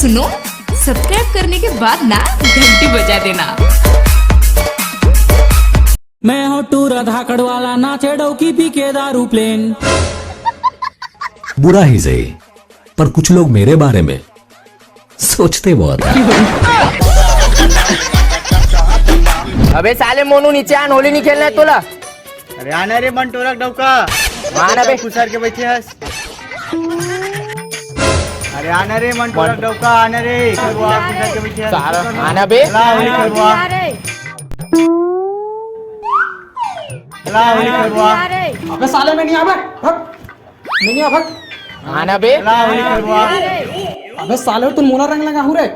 सुनो, सब्सक्राइब करने के बाद ना घंटी बजा देना। मैं हूँ टूरा धाकड़ वाला, नाचे डौकी पी के दारू प्लेन। बुरा ही सही, पर कुछ लोग मेरे बारे में सोचते बहुत है। अबे साले मोनू नीचे आन, होली नहीं खेलना है तोला। अरे आना रे मन टोरक डौका, आना बे खुसर के बैठे हस। अरे आना रे मन टोरक डौका, आना रे खरवा खुसर के बैठे हस। आना बे ला होली खरवा, ला होली खरवा। अबे साले में नहीं आवे, मैं नहीं आवे। आना बे ला होली खरवा। अबे साले तुम मोला रंग लगा हूँ रे,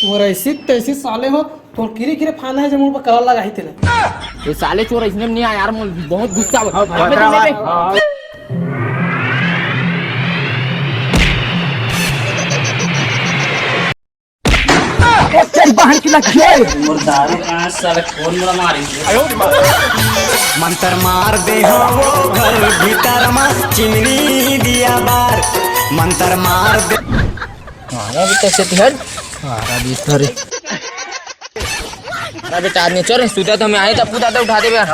और ऐसी तैसी साले हो तो किरे किरे फाना है जब मुंह पर कलर लगा ही तेरे। ये साले चोर इसने नहीं आया यार, बहुत गुस्सा हो। मंतर मार दे वो घर भीतर में चिमनी दिया बार, मंतर मार दे। अरे कैसे हट अरे बेटा आदमी चोर सुधा तो मैं आए था पूछा था उठा दे यार।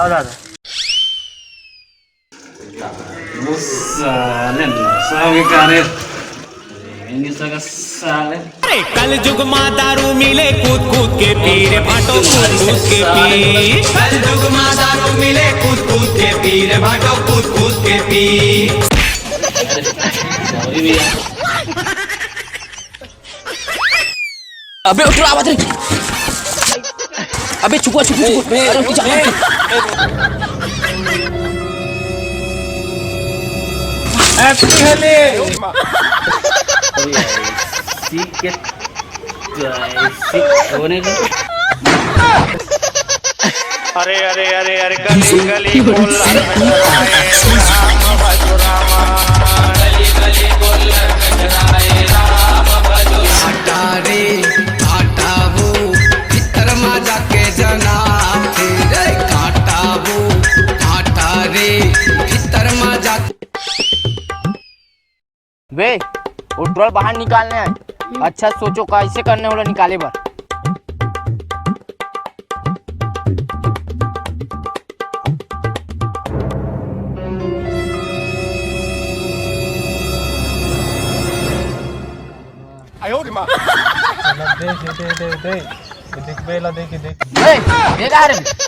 कल जुग माँ दारू मिले कूद कूद के पी रे भाटो कूद कूद के पी। कल जुग माँ दारू मिले कूद कूद के पी रे भाटो कूद कूद के पी। अबे उठ रहा आवाज, अबे छुपा छुपा छुपा, अरे कुछ अरे अरे अरे अरे गली गली बोल वे उठरोल बाहर निकालने है। अच्छा सोचो कैसे करने वाला निकाले बार।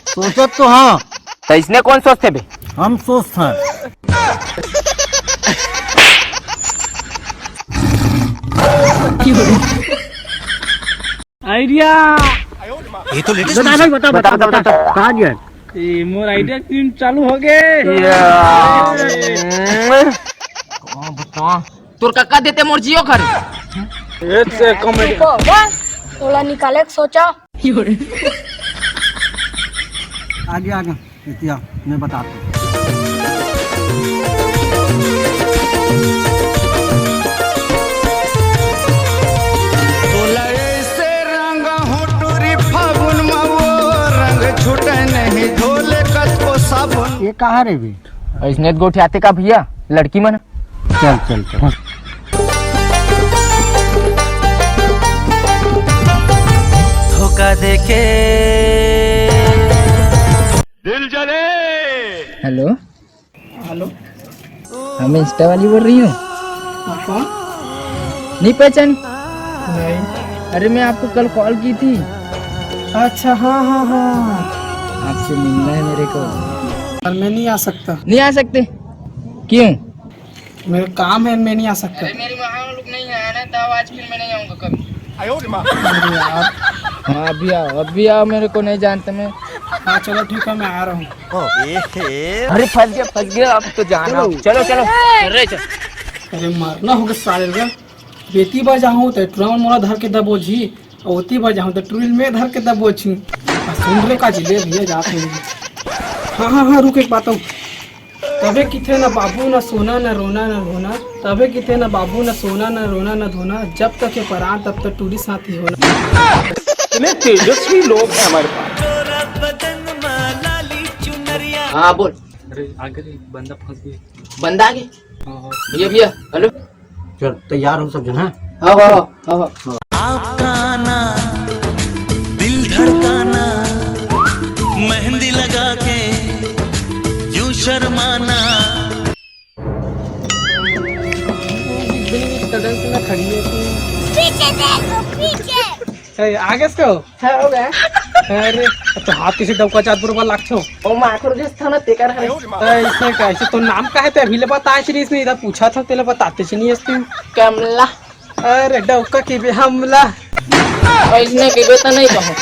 सोचो तो हाँ, तो इसने कौन सोचते बे? हम सोचते हैं। आइडिया ये तो लेटेस्ट बता कहाँ गया? मोर आइडिया टीम चालू हो गए। तोर कक्का देते मोर जियो घर। एक से कॉमेडी तोला निकाले के सोचा। आगे आगे इतिहास मैं बताता हूँ। ये कहाँ रे भी? इसने गोठियाते का भैया लड़की मन। चल चल चल। धोखा देके दिल जले। हेलो हेलो, हम इंस्टा वाली बोल रही हूँ। कौन? नहीं पहचान? नहीं। अरे मैं आपको कल कॉल की थी। अच्छा हाँ हाँ हाँ, आपसे मिलना है मेरे को। पर मैं नहीं आ सकता। नहीं आ सकते? क्यों? मेरा काम है, मैं नहीं आ सकता। अरे मेरी वहाँ लोग नहीं आया ना, तब आज फिर मैं नहीं आऊँगा कभी। अरे यार, हाँ अभी आओ मेरे को नहीं जानते मैं। हाँ चलो ठीक है, मैं आ रहा हूँ। अरे फंस गया अब तो जाना। चलो चलो चल। अरे मरना होगा साले का। बेटी बजाऊँ तो ट्रम मोला धर के दबो जी, ओती बजाऊँ तो ट्रिल में धर के दबो छी। सुन रहे का जिले भैया जाते हैं। हाँ हाँ हाँ रुक एक बात हूँ। तबे किथे न बाबू न सोना न रोना न धोना, तबे किथे न बाबू न सोना न रोना न धोना, जब तक ये परान तब तक टूरी साथी होना। इतने तेजस्वी लोग हैं हमारे पास। हाँ बोल। अरे आगे बंदा फंस गया। बंदा आ गया? भैया भैया हेलो। चल तैयार हो सब जन। हाँ हाँ हाँ हाँ। आपका आना दिल धड़काना, मेहंदी लगा के यूं शर्माना। आगे से हो गया अरे तो हाथ किसी डबका चाँदपुर पर लागछो ओ माखुर जिस था ना तेकर है ऐसे कैसे तो नाम का है ते अभी ले बताए छी इसने इधर पूछा था तेरे बताते छी नहीं इसने कमला अरे डबका की भी हमला इसने के बेटा नहीं कहो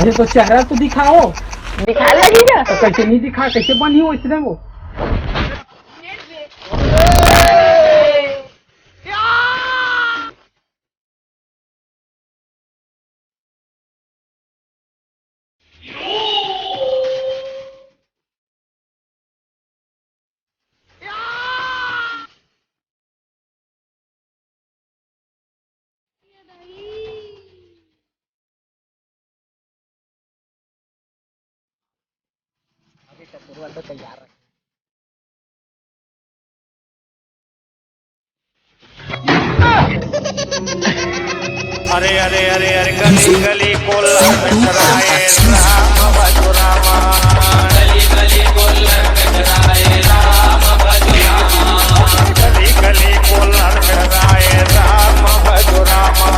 अरे तो चेहरा तो दिखाओ दिखा लगेगा तो कैसे नहीं दिखा कैसे बनी हो इसने वो अरे अरे अरे अरे गली गली कोल्हा कचराए राम भजो रामा, गली गली कोल्हा कचराए राम भजो रामा, गली गली कोल्हा कचराए राम भजो रामा,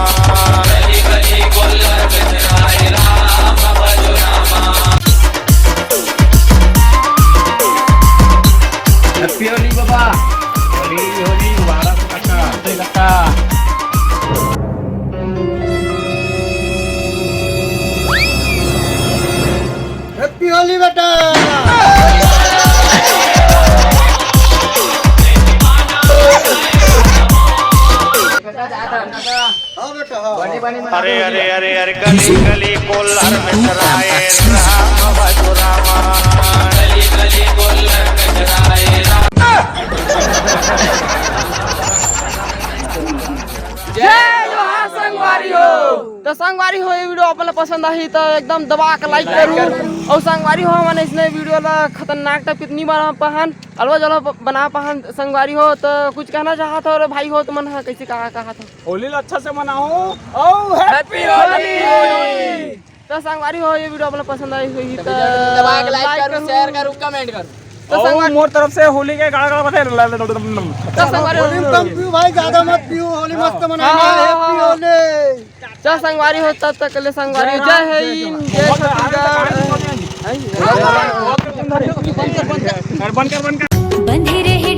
गली गली कोल्हा कचराए राम भजो रामा। हैप्पी होली बाबा होली होली मुबारक काका हैप्पी होली बेटा। अरे अरे अरे अरे गली गली कोल्हा कचराए राम भजो रामा, गली गली कोल्हा कचराए राम। संगवारी हो तो संगवारी हो ये वीडियो आपने पसंद आई तो एकदम दबा के लाइक करूँ और संगवारी हो मैंने इसने वीडियो ला खतरनाक टाइप कितनी बना पहन अलवा जला बना पहन संगवारी हो तो कुछ कहना चाहा था और भाई हो तो मन कैसे कहा था होली अच्छा से मनाओ ओ हैप्पी होली तो संगवारी हो ये वीडियो आपने पसंद आई हुई तो दबा के लाइक करो शेयर करो कमेंट करो तो संगवारी मोर तरफ से होली के गाड़ा बता तो संगवारी कम पियो भाई, ज्यादा मत पियो, होली मस्त मनाना। हैप्पी होली। चल संगवारी हो तब तक के लिए संगवारी हो। जय हिंद जय छत्तीसगढ़। बंधे रहे